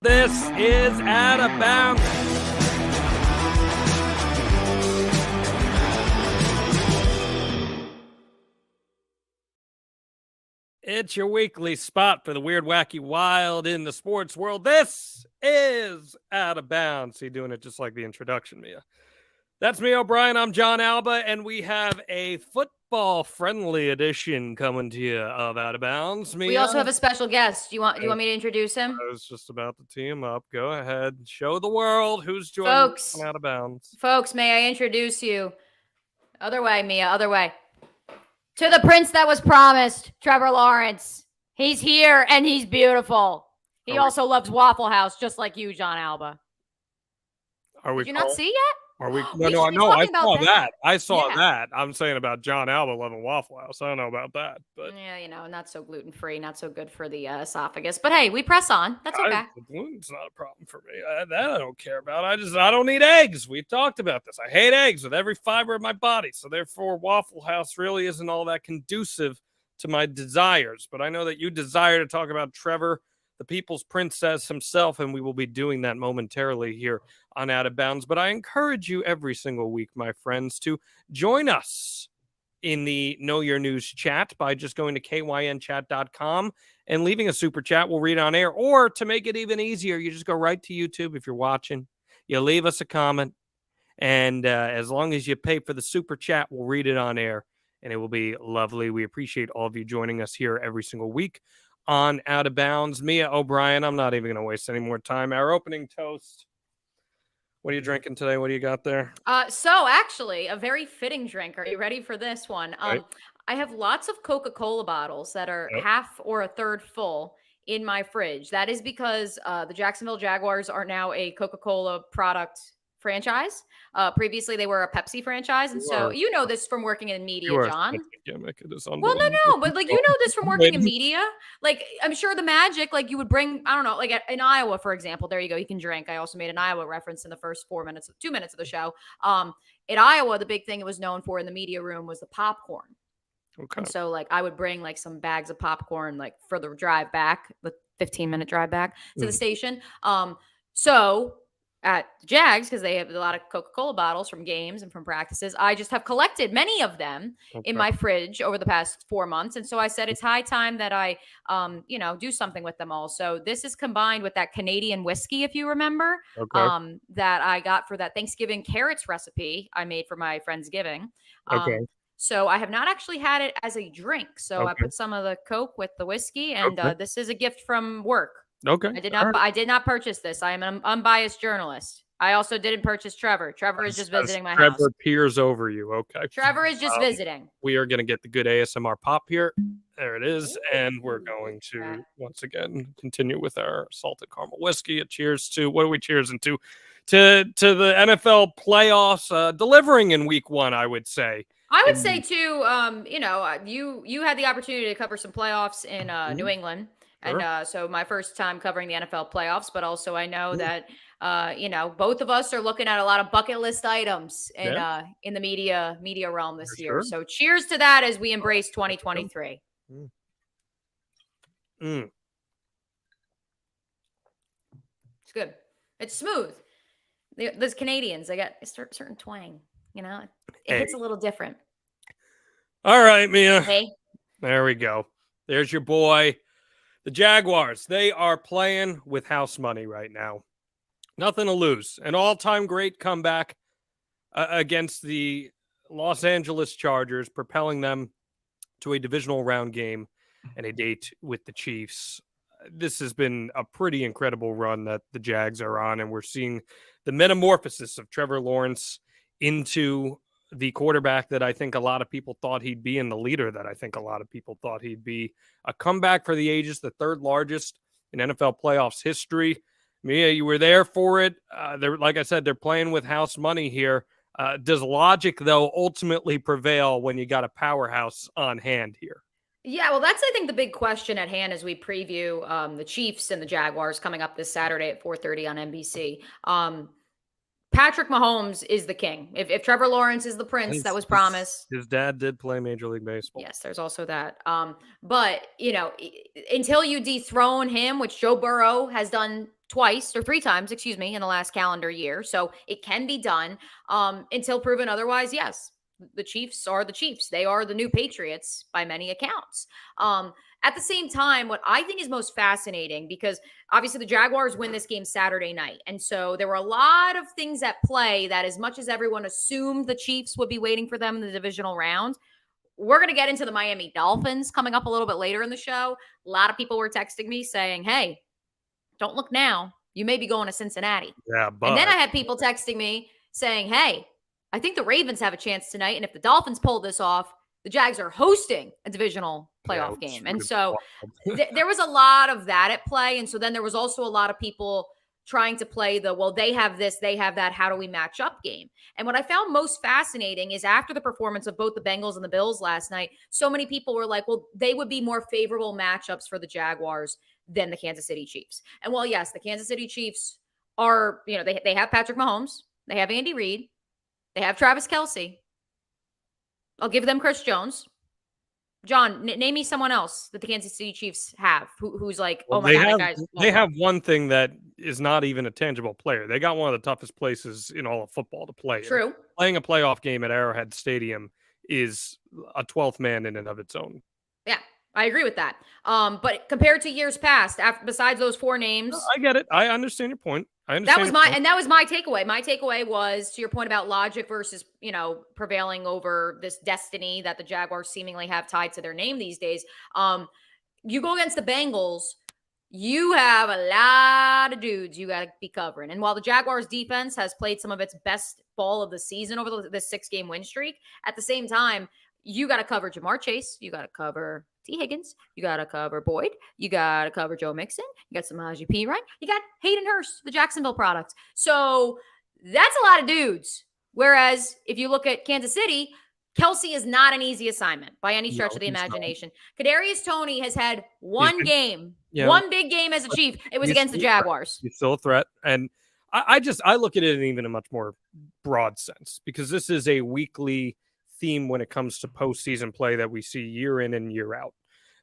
This is Out of Bounds. It's your weekly spot for the weird, wacky, wild in the sports world. This is Out of Bounds. See, doing it just like the introduction, Mia. That's me, O'Brien. I'm John Alba, and we have a football-friendly edition coming to you of Out of Bounds. Mia, we also have a special guest. Do you want me to introduce him? I was just about to tee him up. Go ahead. Show the world who's joining us on Out of Bounds. Folks, may I introduce you? Other way, Mia, other way. To the prince that was promised, Trevor Lawrence. He's here, and he's beautiful. He also loves Waffle House, just like you, John Alba. Did you not see yet? Are we? No, I saw that. I saw that. I'm saying about John Alba loving Waffle House. I don't know about that, but yeah, not so gluten-free, not so good for the esophagus. But hey, we press on. That's okay. Gluten's not a problem for me. That I don't care about. I don't eat eggs. We've talked about this. I hate eggs with every fiber of my body. So therefore, Waffle House really isn't all that conducive to my desires. But I know that you desire to talk about Trevor, the People's Princess himself, and we will be doing that momentarily here on Out of Bounds. But I encourage you every single week, my friends, to join us in the Know Your News chat by just going to kynchat.com and leaving a super chat. We'll read it on air. Or to make it even easier, you just go right to YouTube if you're watching. You leave us a comment. And as long as you pay for the super chat, we'll read it on air. And it will be lovely. We appreciate all of you joining us here every single week on Out of Bounds. Mia O'Brien, I'm not even going to waste any more time. Our opening toast. What are you drinking today? What do you got there? So actually, a very fitting drink. Are you ready for this one? Right. I have lots of Coca-Cola bottles that are half or a third full in my fridge. That is because the Jacksonville Jaguars are now a Coca-Cola product franchise. Previously, they were a Pepsi franchise. And so you know this from working in media, John. Gimmick. It is well, no. But like, you know this from working in media. Like, I'm sure the Magic, like you would bring, I don't know, like in Iowa, for example, there you go. You can drink. I also made an Iowa reference in the first 2 minutes of the show. In Iowa, the big thing it was known for in the media room was the popcorn. Okay. And so like I would bring like some bags of popcorn, like for the drive back, the 15-minute drive back to the station. So at the Jags, because they have a lot of Coca-Cola bottles from games and from practices, I just have collected many of them in my fridge over the past 4 months. And so I said, it's high time that I, do something with them all. So this is combined with that Canadian whiskey, if you remember, that I got for that Thanksgiving carrots recipe I made for my Friendsgiving. So I have not actually had it as a drink. So I put some of the Coke with the whiskey, and this is a gift from work. Okay. I did not purchase this. I am an unbiased journalist. I also didn't purchase Trevor. Trevor is just visiting my house. Trevor peers over you. Okay. Trevor is just visiting. We are going to get the good ASMR pop here. There it is. And we're going to, once again, continue with our salted caramel whiskey. A cheers to, what are we cheersing to? To the NFL playoffs delivering in week 1, I would say. I would say, too, you had the opportunity to cover some playoffs in New England. And so my first time covering the NFL playoffs, but also I know that, both of us are looking at a lot of bucket list items in the media realm this year. So cheers to that as we embrace 2023. It's good. It's smooth. Those Canadians, they got a certain twang, it hits a little different. All right, Mia. Hey. There we go. There's your boy. The Jaguars, they are playing with house money right now. Nothing to lose. An all-time great comeback against the Los Angeles Chargers, propelling them to a divisional round game and a date with the Chiefs. This has been a pretty incredible run that the Jags are on, and we're seeing the metamorphosis of Trevor Lawrence into the quarterback that I think a lot of people thought he'd be, and the leader that I think a lot of people thought he'd be. A comeback for the ages, the third largest in NFL playoffs history. Mia, you were there for it. Like I said, they're playing with house money here. Does logic, though, ultimately prevail when you got a powerhouse on hand here? Yeah, well, that's, I think, the big question at hand as we preview the Chiefs and the Jaguars coming up this Saturday at 4:30 on NBC. Patrick Mahomes is the king. If Trevor Lawrence is the prince that was promised. His dad did play Major League Baseball. Yes, there's also that. But, until you dethrone him, which Joe Burrow has done twice or 3 times, in the last calendar year. So it can be done until proven otherwise. Yes, the Chiefs are the Chiefs. They are the new Patriots by many accounts. At the same time, what I think is most fascinating, because obviously the Jaguars win this game Saturday night. And so there were a lot of things at play that, as much as everyone assumed the Chiefs would be waiting for them in the divisional round, we're going to get into the Miami Dolphins coming up a little bit later in the show. A lot of people were texting me saying, hey, don't look now. You may be going to Cincinnati. Yeah, but and then I had people texting me saying, hey, I think the Ravens have a chance tonight. And if the Dolphins pull this off, the Jags are hosting a divisional playoff game. And so there was a lot of that at play. And so then there was also a lot of people trying to play the, well, they have this, they have that, how do we match up game? And what I found most fascinating is, after the performance of both the Bengals and the Bills last night, so many people were like, well, they would be more favorable matchups for the Jaguars than the Kansas City Chiefs. And while, yes, the Kansas City Chiefs are, they have Patrick Mahomes, they have Andy Reid, they have Travis Kelce. I'll give them Chris Jones. John, name me someone else that the Kansas City Chiefs have who's like, well, oh my God, guys. They have one thing that is not even a tangible player. They got one of the toughest places in all of football to play. True. Playing a playoff game at Arrowhead Stadium is a 12th man in and of its own. Yeah, I agree with that. But compared to years past, besides those 4 names, I get it. I understand your point. That was my takeaway. My takeaway was, to your point about logic versus, prevailing over this destiny that the Jaguars seemingly have tied to their name these days. You go against the Bengals, you have a lot of dudes you got to be covering. And while the Jaguars defense has played some of its best ball of the season over this 6-game win streak, at the same time, you got to cover Jamar Chase. You got to cover T. Higgins. You got to cover Boyd. You got to cover Joe Mixon. You got Samaje Perine. You got Hayden Hurst, the Jacksonville product. So that's a lot of dudes. Whereas if you look at Kansas City, Kelce is not an easy assignment by any stretch of the imagination. Kadarius Toney has had one game, one big game as a Chief. It was against the Jaguars. He's still a threat. And I look at it in even a much more broad sense, because this is a weekly theme when it comes to postseason play that we see year in and year out.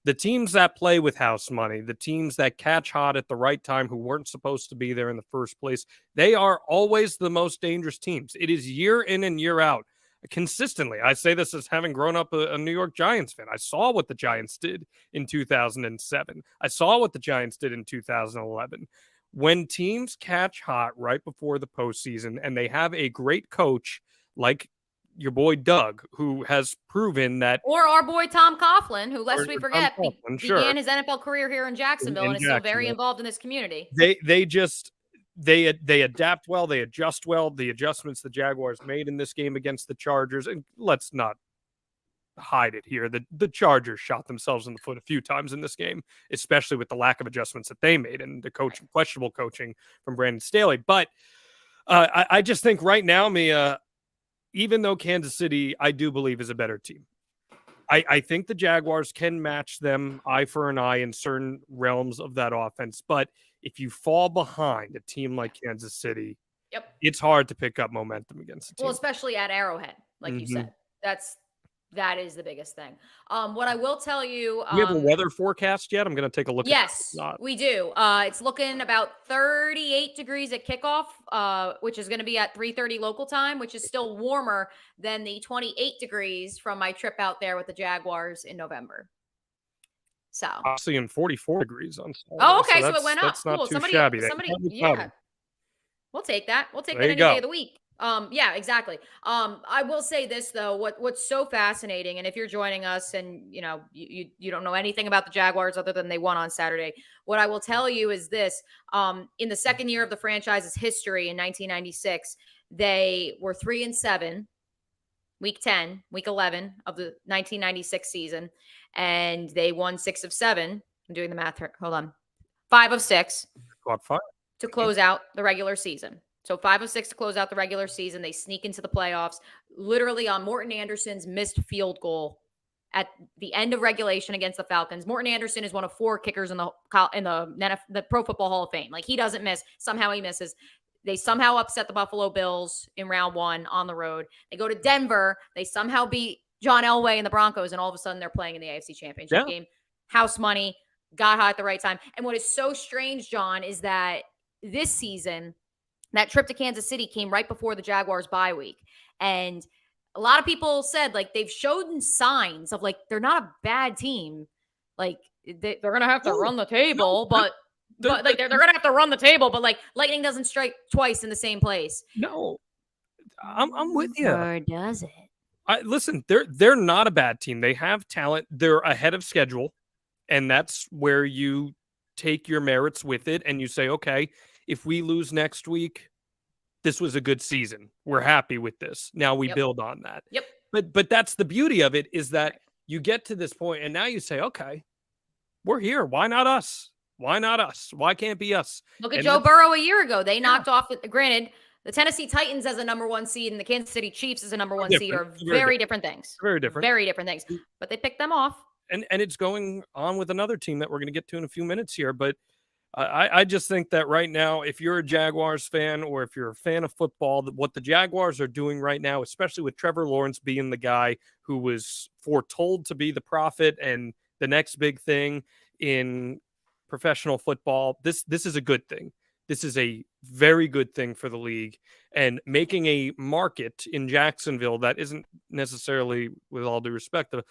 The teams that play with house money, the teams that catch hot at the right time who weren't supposed to be there in the first place, they are always the most dangerous teams. It is year in and year out. Consistently, I say this as having grown up a New York Giants fan. I saw what the Giants did in 2007. I saw what the Giants did in 2011. When teams catch hot right before the postseason and they have a great coach like your boy Doug, who has proven that, or our boy Tom Coughlin, who, lest we forget, began his NFL career here in Jacksonville and is still very involved in this community. They adapt well, they adjust well. The adjustments the Jaguars made in this game against the Chargers, and let's not hide it here, the Chargers shot themselves in the foot a few times in this game, especially with the lack of adjustments that they made and the questionable coaching from Brandon Staley. But I just think right now, Mia, even though Kansas City, I do believe, is a better team, I think the Jaguars can match them eye for an eye in certain realms of that offense. But if you fall behind a team like Kansas City, it's hard to pick up momentum against the team. Well, especially at Arrowhead, like you said. That is the biggest thing. What I will tell you, do we have a weather forecast yet? I'm going to take a look. Yes, we do. It's looking about 38 degrees at kickoff, which is going to be at 3:30 local time, which is still warmer than the 28 degrees from my trip out there with the Jaguars in November. So actually in 44 degrees on Saturday. Oh, okay, so it went up. That's not too shabby. Yeah. We'll take that. We'll take that any day of the week. Yeah, exactly. I will say this though, what's so fascinating, and if you're joining us and you don't know anything about the Jaguars other than they won on Saturday, what I will tell you is this: in the second year of the franchise's history in 1996, they were 3-7, week 10, week 11 of the 1996 season, and they won 6 of 7. I'm doing the math here. Hold on, 5 of 6 to close out the regular season. So 5 of 6 to close out the regular season. They sneak into the playoffs, literally on Morton Anderson's missed field goal at the end of regulation against the Falcons. Morton Anderson is one of 4 kickers in the Pro Football Hall of Fame. Like, he doesn't miss. Somehow he misses. They somehow upset the Buffalo Bills in round 1 on the road. They go to Denver. They somehow beat John Elway and the Broncos, and all of a sudden they're playing in the AFC Championship game. House money, got hot at the right time. And what is so strange, John, is that this season, that trip to Kansas City came right before the Jaguars bye week. And a lot of people said, like, they've shown signs of, like, they're not a bad team. Like, they're going to have to run the table, but like, they're going to have to run the table, but, like, lightning doesn't strike twice in the same place. No, I'm with you. Or does it? Listen, they're not a bad team. They have talent. They're ahead of schedule, and that's where you take your merits with it, and you say, okay, if we lose next week, this was a good season. We're happy with this. Now we build on that. Yep. But that's the beauty of it, is that you get to this point, and now you say, okay, we're here. Why not us? Why not us? Why can't it be us? Look at Joe Burrow a year ago. They knocked off, granted, the Tennessee Titans as a number 1 seed and the Kansas City Chiefs as a number 1 seed are very different things. Very different. Very different things. But they picked them off. And it's going on with another team that we're going to get to in a few minutes here. But I just think that right now, if you're a Jaguars fan or if you're a fan of football, what the Jaguars are doing right now, especially with Trevor Lawrence being the guy who was foretold to be the prophet and the next big thing in professional football, this is a good thing. This is a very good thing for the league, and making a market in Jacksonville that isn't necessarily, with all due respect, a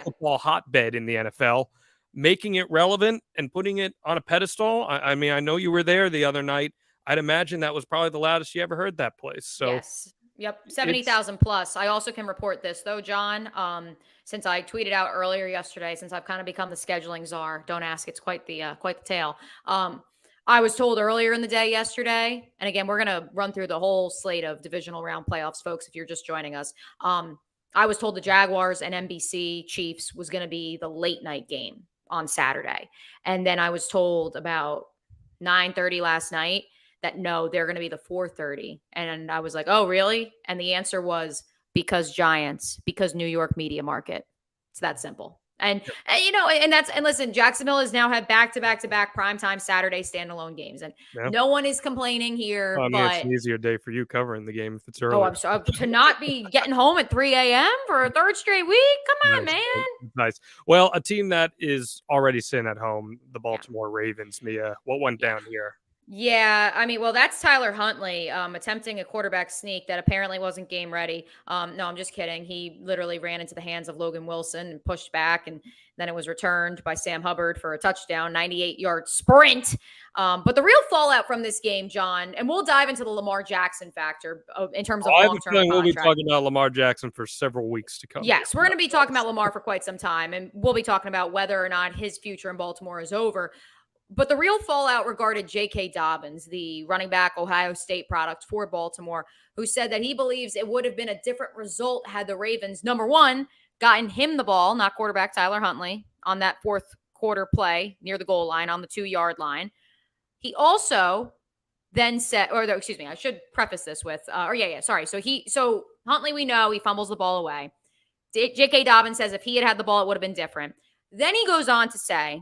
football hotbed in the NFL, making it relevant and putting it on a pedestal. I mean, I know you were there the other night. I'd imagine that was probably the loudest you ever heard that place. So yes. Yep. 70,000 plus. I also can report this though, John, since I tweeted out earlier yesterday, since I've kind of become the scheduling czar, don't ask, it's quite the tale. I was told earlier in the day yesterday, and again, we're going to run through the whole slate of divisional round playoffs, folks, if you're just joining us. I was told the Jaguars and NBC Chiefs was going to be the late night game on Saturday. And then I was told about 9:30 last night that no, they're going to be the 4:30. And I was like, oh, really? And the answer was because Giants, because New York media market. It's that simple. And listen, Jacksonville has now had back-to-back primetime Saturday standalone games, and no one is complaining here. Well, I mean, but it's an easier day for you covering the game if it's early. Oh, I'm sorry to not be getting home at 3 a.m. for a third straight week. Come on, man. Nice. Well, a team that is already sitting at home, the Baltimore Ravens. Mia, what went down here? Yeah, I mean, well, that's Tyler Huntley attempting a quarterback sneak that apparently wasn't game ready. No, I'm just kidding. He literally ran into the hands of Logan Wilson and pushed back, and then it was returned by Sam Hubbard for a touchdown, 98-yard sprint. But the real fallout from this game, John, and we'll dive into the Lamar Jackson factor in terms of long-term contract. We'll be talking about Lamar Jackson for several weeks to come. Yes, we're going to be talking about Lamar for quite some time, and we'll be talking about whether or not his future in Baltimore is over. But the real fallout regarded J.K. Dobbins, the running back Ohio State product for Baltimore, who said that he believes it would have been a different result had the Ravens, number one, gotten him the ball, not quarterback Tyler Huntley, on that fourth quarter play near the goal line on the 2-yard line. He also then said, I should preface this with, sorry. So Huntley, we know he fumbles the ball away. J.K. Dobbins says if he had the ball, it would have been different. Then he goes on to say,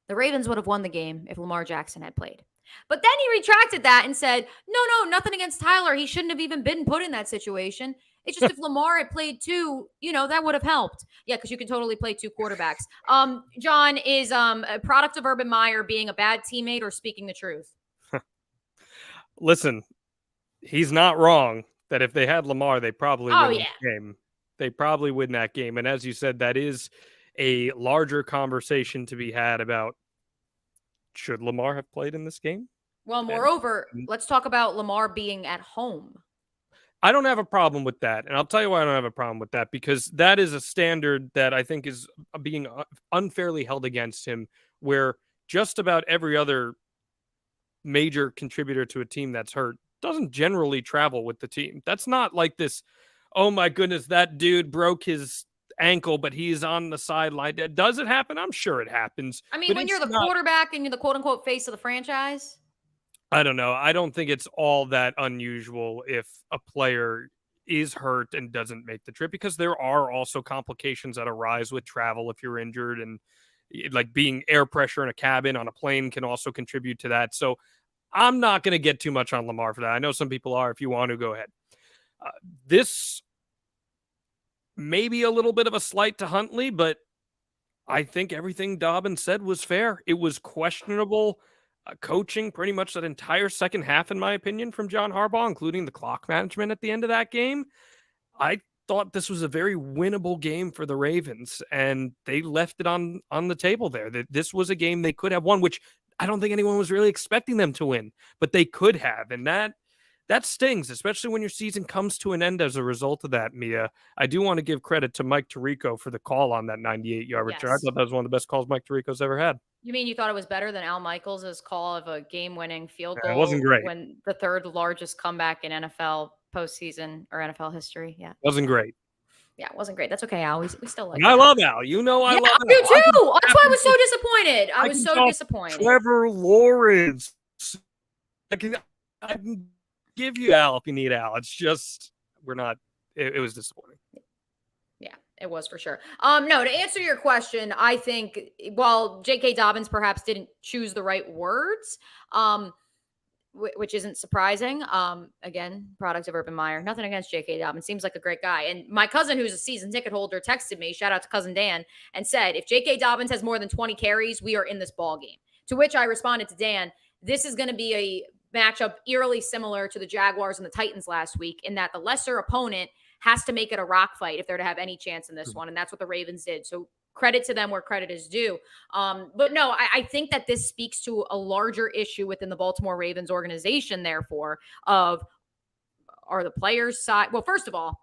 the Ravens would have won the game if Lamar Jackson had played. But then he retracted that and said, no, nothing against Tyler. He shouldn't have even been put in that situation. It's just if Lamar had played two, that would have helped. Yeah, because you can totally play two quarterbacks. John, is a product of Urban Meyer being a bad teammate or speaking the truth? Listen, he's not wrong that if they had Lamar, they probably win that game. They probably win that game. And as you said, that is a larger conversation to be had about should Lamar have played in this game? Well, moreover, let's talk about Lamar being at home. I don't have a problem with that. And I'll tell you why I don't have a problem with that, because that is a standard that I think is being unfairly held against him, where just about every other major contributor to a team that's hurt doesn't generally travel with the team. That's not like this, oh my goodness, that dude broke his ankle, but he's on the sideline. Does it happen? I'm sure it happens. I mean, when you're the quarterback and you're the quote unquote face of the franchise. I don't know. I don't think it's all that unusual if a player is hurt and doesn't make the trip, because there are also complications that arise with travel if you're injured, and like being air pressure in a cabin on a plane can also contribute to that. So I'm not going to get too much on Lamar for that. I know some people are. If you want to, go ahead. This maybe a little bit of a slight to Huntley, but I think everything Dobbins said was fair. It was questionable coaching pretty much that entire second half, in my opinion, from John Harbaugh, including the clock management at the end of that game. I thought this was a very winnable game for the Ravens, and they left it on the table there. That this was a game they could have won, which I don't think anyone was really expecting them to win, but they could have, and that stings, especially when your season comes to an end as a result of that, Mia. I do want to give credit to Mike Tirico for the call on that 98-yard return. I thought that was one of the best calls Mike Tirico's ever had. You mean you thought it was better than Al Michaels' call of a game-winning field goal? It wasn't great. When the third largest comeback in NFL postseason or NFL history. Yeah. Wasn't great. Yeah, it wasn't great. That's okay, Al. We still like I love Al. You know I love Al. You too. That's why I was so disappointed. I was so disappointed. Trevor Lawrence. I can give you Al if you need Al. It's just we're not. It was disappointing. Yeah, it was for sure. No, to answer your question, I think while J.K. Dobbins perhaps didn't choose the right words, which isn't surprising. Again, product of Urban Meyer. Nothing against J.K. Dobbins. Seems like a great guy. And my cousin, who's a season ticket holder, texted me, shout out to cousin Dan, and said, if J.K. Dobbins has more than 20 carries, we are in this ball game. To which I responded to Dan, this is going to be a matchup eerily similar to the Jaguars and the Titans last week, in that the lesser opponent has to make it a rock fight if they're to have any chance in this one. And that's what the Ravens did. So credit to them where credit is due. But no, I think that this speaks to a larger issue within the Baltimore Ravens organization, therefore, of are the players' side. Well, first of all,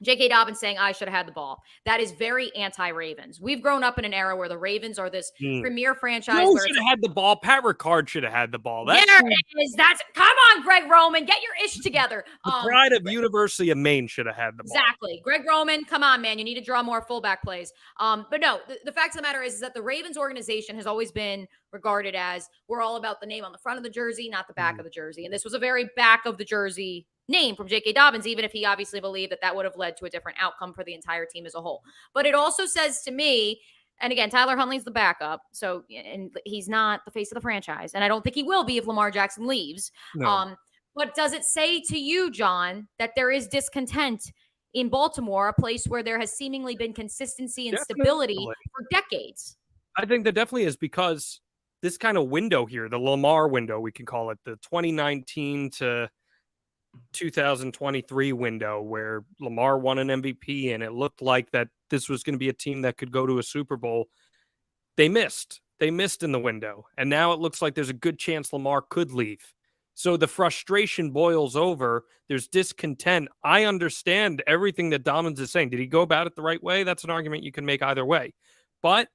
J.K. Dobbins saying, I should have had the ball. That is very anti-Ravens. We've grown up in an era where the Ravens are this premier franchise. No, should have had the ball. Pat Ricard should have had the ball. There it is. Come on, Greg Roman. Get your ish together. The pride of University of Maine should have had the ball. Exactly. Greg Roman, come on, man. You need to draw more fullback plays. But no, the fact of the matter is that the Ravens organization has always been regarded as, we're all about the name on the front of the jersey, not the back of the jersey. And this was a very back of the jersey name from J.K. Dobbins, even if he obviously believed that would have led to a different outcome for the entire team as a whole. But it also says to me, and again, Tyler Huntley's the backup, so and he's not the face of the franchise, and I don't think he will be if Lamar Jackson leaves. No. But does it say to you, John, that there is discontent in Baltimore, a place where there has seemingly been consistency and stability for decades? I think there definitely is, because this kind of window here, the Lamar window, we can call it, the 2019 to 2023 window where Lamar won an MVP and it looked like that this was going to be a team that could go to a Super Bowl. They missed in the window. And now it looks like there's a good chance Lamar could leave. So the frustration boils over. There's discontent. I understand everything that Dobbins is saying. Did he go about it the right way? That's an argument you can make either way. But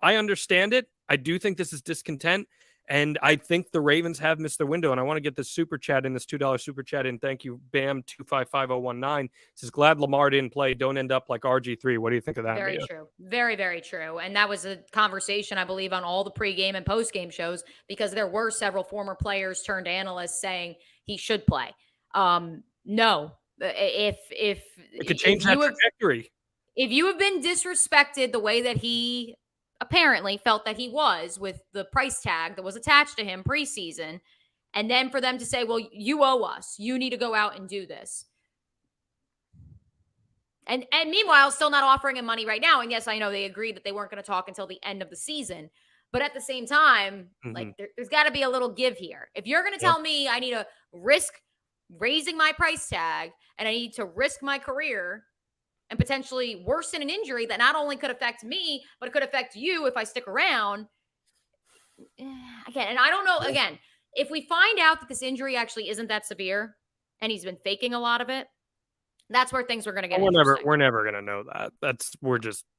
I understand it. I do think this is discontent. And I think the Ravens have missed their window. And I want to get this super chat in, this $2 super chat in. Thank you, Bam255019. Says, glad Lamar didn't play. Don't end up like RG3. What do you think of that? Very true. Very, very true. And that was a conversation, I believe, on all the pregame and postgame shows, because there were several former players turned analysts saying he should play. No, if it could change that trajectory. If you have been disrespected the way that he apparently felt that he was, with the price tag that was attached to him preseason, and then for them to say, well, you owe us, you need to go out and do this. And meanwhile, still not offering him money right now. And yes, I know they agreed that they weren't going to talk until the end of the season. But at the same time, like there's got to be a little give here. If you're going to tell me I need to risk raising my price tag and I need to risk my career and potentially worsen an injury that not only could affect me, but it could affect you if I stick around. Again, and I don't know, again, if we find out that this injury actually isn't that severe and he's been faking a lot of it, that's where things are going to get interesting. We're never going to know that.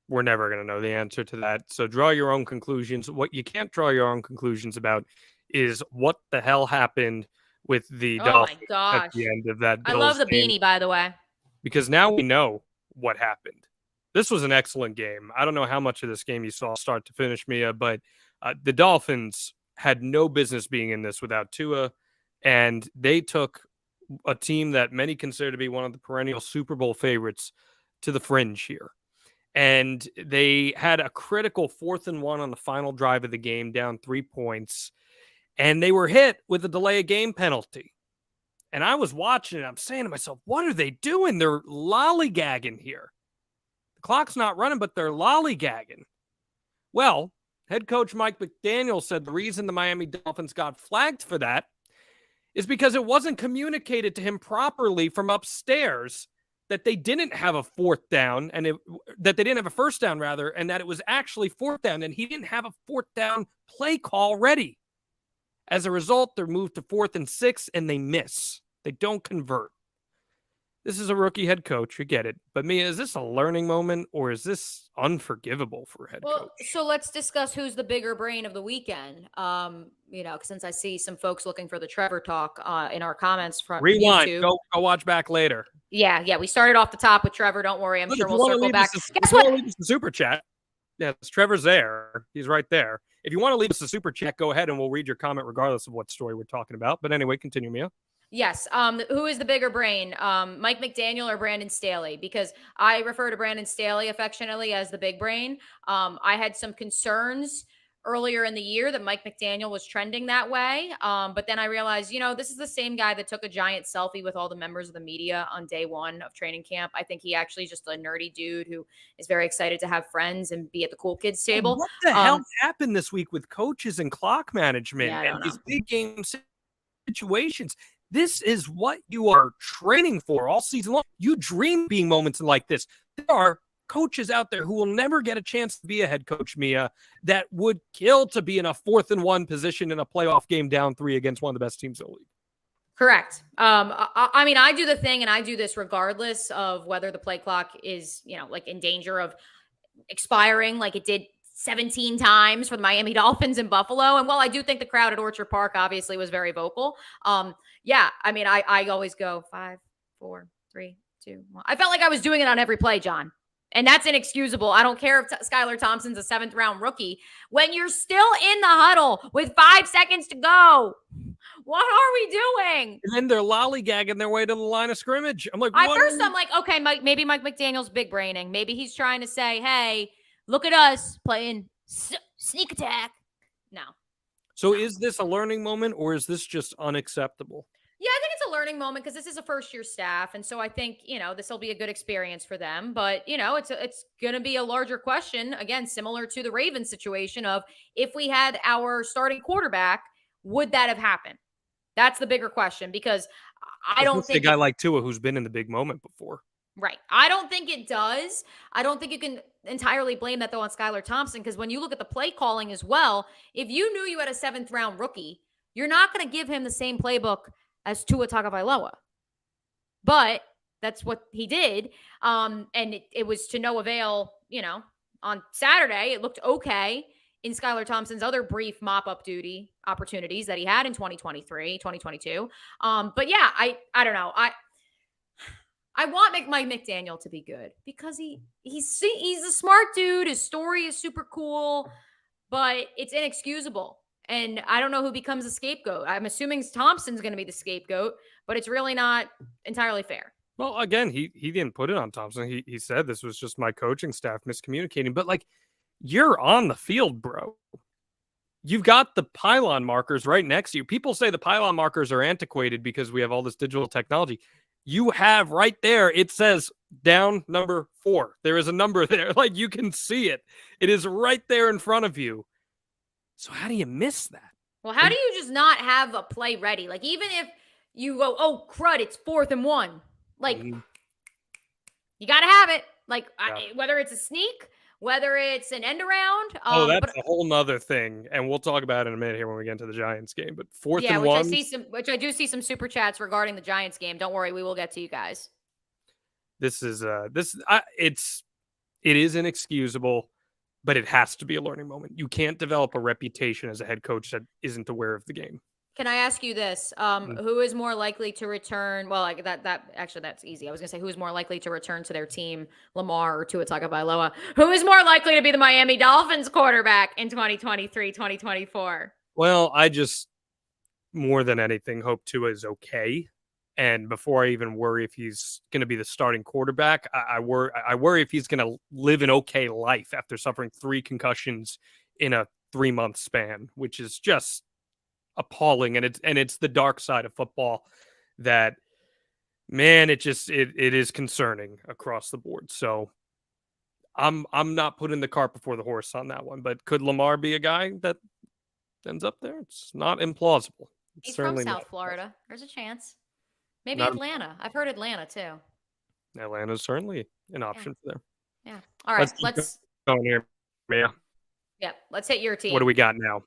We're never going to know the answer to that. So draw your own conclusions. What you can't draw your own conclusions about is what the hell happened with the Dolphins at the end of that Bills I love the game. Beanie, by the way. Because now we know what happened. This was an excellent game. I don't know how much of this game you saw start to finish, Mia, but the Dolphins had no business being in this without Tua, and they took a team that many consider to be one of the perennial Super Bowl favorites to the fringe here. And they had a critical 4th and 1 on the final drive of the game, down 3 points, and they were hit with a delay of game penalty. And I was watching it. I'm saying to myself, what are they doing? They're lollygagging here. The clock's not running, but they're lollygagging. Well, Head coach Mike McDaniel said the reason the Miami Dolphins got flagged for that is because it wasn't communicated to him properly from upstairs that they didn't have a fourth down that they didn't have a first down rather, and that it was actually fourth down, and he didn't have a fourth down play call ready. As a result, they're moved to 4th and 6, and they miss. They don't convert. This is a rookie head coach. You get it. But Mia, is this a learning moment or is this unforgivable for a head coach? So let's discuss who's the bigger brain of the weekend. Since I see some folks looking for the Trevor talk in our comments from Rewind. YouTube. Go watch back later. Yeah. We started off the top with Trevor. Don't worry. I'm sure we'll circle back. Guess what? Leave us a super chat. Yeah, Trevor's there. He's right there. If you want to leave us a super chat, go ahead and we'll read your comment regardless of what story we're talking about. But anyway, continue, Mia. Yes. Who is the bigger brain, Mike McDaniel or Brandon Staley? Because I refer to Brandon Staley affectionately as the big brain. I had some concerns earlier in the year that Mike McDaniel was trending that way. But then I realized, this is the same guy that took a giant selfie with all the members of the media on day one of training camp. I think he actually is just a nerdy dude who is very excited to have friends and be at the cool kids table. What the hell happened this week with coaches and clock management and these big game situations? This is what you are training for all season long. You dream being moments like this. There are coaches out there who will never get a chance to be a head coach, Mia, that would kill to be in a 4th and 1 position in a playoff game down 3 against one of the best teams in the league. Correct. I do the thing, and I do this regardless of whether the play clock is, in danger of expiring like it did 17 times for the Miami Dolphins in Buffalo. And while I do think the crowd at Orchard Park obviously was very vocal, I always go 5, 4, 3, 2, 1. I felt like I was doing it on every play, John. And that's inexcusable. I don't care if Skylar Thompson's a 7th-round rookie. When you're still in the huddle with 5 seconds to go, what are we doing? And then they're lollygagging their way to the line of scrimmage. I'm like, I'm like, okay, maybe Mike McDaniel's big braining. Maybe he's trying to say, hey, look at us playing sneak attack. No. So is this a learning moment or is this just unacceptable? Yeah, I think it's a learning moment because this is a first-year staff. And so I think, this will be a good experience for them. But, it's going to be a larger question, again, similar to the Ravens situation of if we had our starting quarterback, would that have happened? That's the bigger question because I don't think— a guy like Tua who's been in the big moment before. Right. I don't think it does. I don't think you can entirely blame that, though, on Skylar Thompson, because when you look at the play calling as well, if you knew you had a 7th-round rookie, you're not going to give him the same playbook as Tua Tagovailoa. But that's what he did. And it was to no avail, on Saturday. It looked okay in Skylar Thompson's other brief mop-up duty opportunities that he had in 2023, 2022. But yeah, I don't know. I want Mike McDaniel to be good because he's a smart dude. His story is super cool, but it's inexcusable. And I don't know who becomes a scapegoat. I'm assuming Thompson's going to be the scapegoat, but it's really not entirely fair. Well, again, he didn't put it on Thompson. He said this was just my coaching staff miscommunicating. But you're on the field, bro. You've got the pylon markers right next to you. People say the pylon markers are antiquated because we have all this digital technology. You have right there, it says down number 4. There is a number there. You can see it. It is right there in front of you. So how do you miss that? Well, how do you just not have a play ready? Even if you go, oh, crud, it's 4th and 1. You got to have it. Whether it's a sneak, whether it's an end around. That's a whole nother thing. And we'll talk about it in a minute here when we get into the Giants game. But 4th and 1. I do see some super chats regarding the Giants game. Don't worry, we will get to you guys. It is inexcusable, but it has to be a learning moment. You can't develop a reputation as a head coach that isn't aware of the game. Can I ask you this? Who is more likely to return? Well, that's easy. I was going to say, who is more likely to return to their team, Lamar or Tua Tagovailoa? Who is more likely to be the Miami Dolphins quarterback in 2023, 2024? Well, I just, more than anything, hope Tua is okay. And before I even worry if he's going to be the starting quarterback, I worry if he's going to live an okay life after suffering 3 concussions in a 3-month span, which is just appalling. And it's the dark side of football that, man, it is concerning across the board. So I'm not putting the cart before the horse on that one. But could Lamar be a guy that ends up there? It's not implausible. It's He's from certainly South not Florida. There's a chance. Maybe not Atlanta. I've heard Atlanta too. Atlanta's certainly an Yeah. option for there. Yeah. All right. Let's keep going here, Mia. Yeah. Let's hit your team. What do we got now?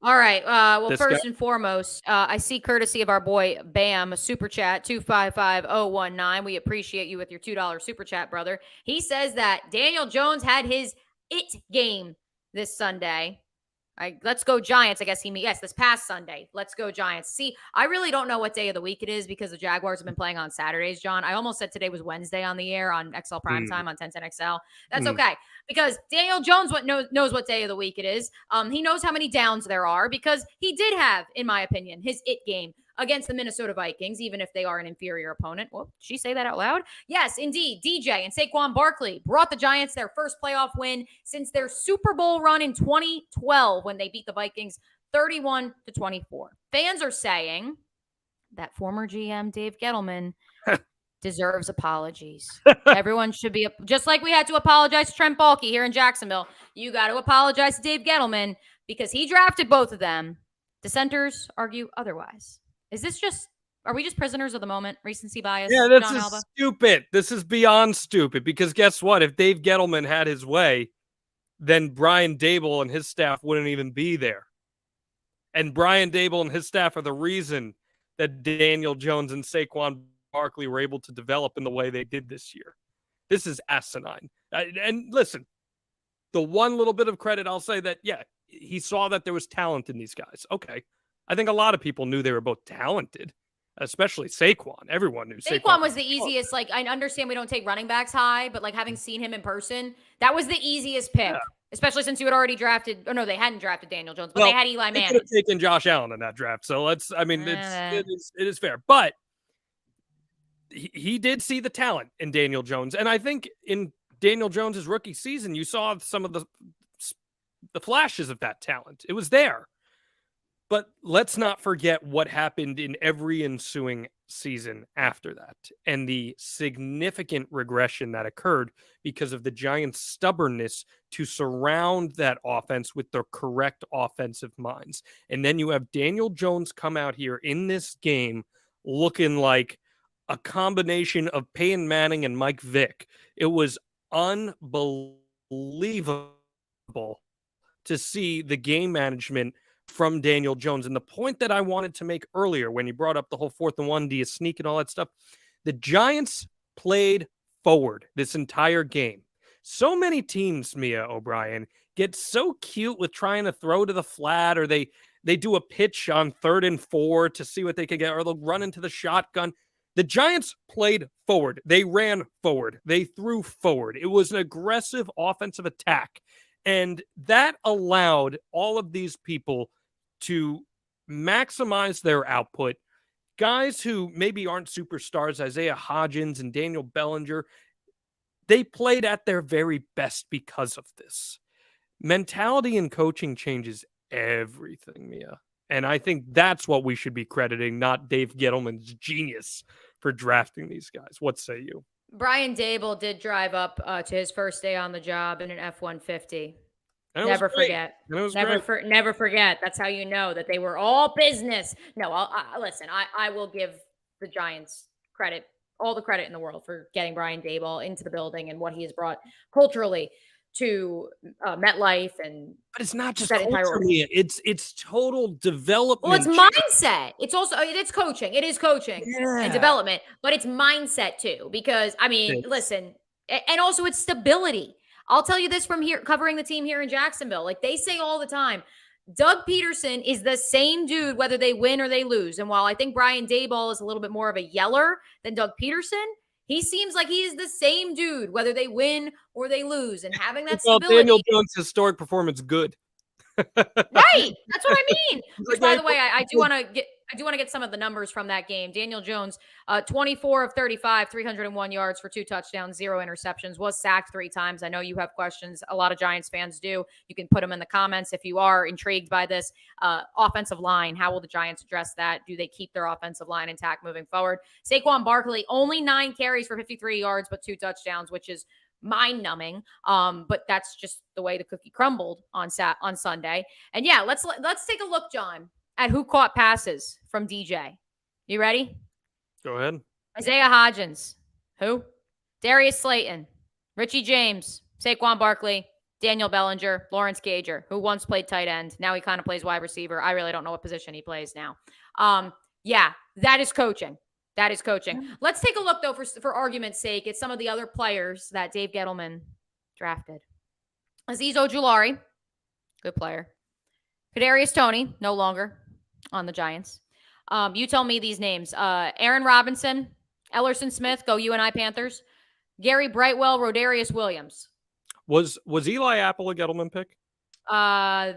All right. Well, This first guy? and foremost, I see courtesy of our boy Bam, a super chat 255019. We appreciate you with your $2 super chat, brother. He says that Daniel Jones had his it game this Sunday. Let's go Giants. I guess yes, this past Sunday. Let's go Giants. See, I really don't know what day of the week it is because the Jaguars have been playing on Saturdays, John. I almost said today was Wednesday on the air on XL Primetime on 1010XL. That's okay because Daniel Jones knows what day of the week it is. He knows how many downs there are because he did have, in my opinion, his it game against the Minnesota Vikings, even if they are an inferior opponent. Well, did she say that out loud? Yes, indeed. DJ and Saquon Barkley brought the Giants their first playoff win since their Super Bowl run in 2012 when they beat the Vikings 31-24. Fans are saying that former GM Dave Gettleman deserves apologies. Everyone should be, just like we had to apologize to Trent Baalke here in Jacksonville. You got to apologize to Dave Gettleman because he drafted both of them. Dissenters argue otherwise. Are we just prisoners of the moment? Recency bias? Yeah, this John is Alba? stupid. This is beyond stupid because guess what? If Dave Gettleman had his way, then Brian Daboll and his staff wouldn't even be there. And Brian Daboll and his staff are the reason that Daniel Jones and Saquon Barkley were able to develop in the way they did this year. This is asinine. And listen, the one little bit of credit I'll say that, yeah, he saw that there was talent in these guys. Okay. I think a lot of people knew they were both talented, especially Saquon. Everyone knew Saquon was the easiest. Like, I understand we don't take running backs high, but like having seen him in person, that was the easiest pick, especially since you had already drafted. Oh, no, they hadn't drafted Daniel Jones, but they had Eli Manning. They could have taken Josh Allen in that draft. So it is fair. But he did see the talent in Daniel Jones. And I think in Daniel Jones's rookie season, you saw some of the flashes of that talent. It was there. But let's not forget what happened in every ensuing season after that and the significant regression that occurred because of the Giants' stubbornness to surround that offense with the correct offensive minds. And then you have Daniel Jones come out here in this game looking like a combination of Peyton Manning and Mike Vick. It was unbelievable to see the game management from Daniel Jones. And the point that I wanted to make earlier when you brought up the whole 4th and 1, do you sneak and all that stuff? The Giants played forward this entire game. So many teams, Mia O'Brien, get so cute with trying to throw to the flat, or they do a pitch on 3rd and 4 to see what they can get, or they'll run into the shotgun. The Giants played forward. They ran forward. They threw forward. It was an aggressive offensive attack. And that allowed all of these people to maximize their output. Guys who maybe aren't superstars, Isaiah Hodgins and Daniel Bellinger, they played at their very best because of this. Mentality and coaching changes everything, Mia. And I think that's what we should be crediting, not Dave Gettleman's genius for drafting these guys. What say you? Brian Daboll did drive up to his first day on the job in an F-150. Never forget. Never forget. That's how you know that they were all business. No, listen, I will give the Giants credit, all the credit in the world for getting Brian Daboll into the building and what he has brought culturally to MetLife. But it's not just culture, it's total development. Well, it's mindset. It's also it's coaching. It is coaching and development, but it's mindset too. Because I mean, listen, and also it's stability. I'll tell you this from here, covering the team here in Jacksonville. Like they say all the time, Doug Peterson is the same dude whether they win or they lose. And while I think Brian Daboll is a little bit more of a yeller than Doug Peterson, he seems like he is the same dude whether they win or they lose. And having that stability. Daniel Jones' historic performance, good. Right. That's what I mean. Which, by the way, I do want to get some of the numbers from that game. Daniel Jones, 24 of 35, 301 yards for 2 touchdowns, 0 interceptions, was sacked 3 times. I know you have questions. A lot of Giants fans do. You can put them in the comments if you are intrigued by this. Offensive line, how will the Giants address that? Do they keep their offensive line intact moving forward? Saquon Barkley, only 9 carries for 53 yards, but 2 touchdowns, which is mind-numbing. But that's just the way the cookie crumbled on Sunday. And yeah, let's take a look, John, at who caught passes from DJ. You ready? Go ahead. Isaiah Hodgins. Who? Darius Slayton. Richie James. Saquon Barkley. Daniel Bellinger. Lawrence Gager, who once played tight end. Now he kind of plays wide receiver. I really don't know what position he plays now. Yeah, that is coaching. That is coaching. Let's take a look, though, for argument's sake, at some of the other players that Dave Gettleman drafted. Azeez Ojulari, good player. Kadarius Toney, no longer on the Giants. You tell me these names. Aaron Robinson, Ellerson Smith, go UNI Panthers. Gary Brightwell, Rodarius Williams. Was Eli Apple a Gettleman pick? I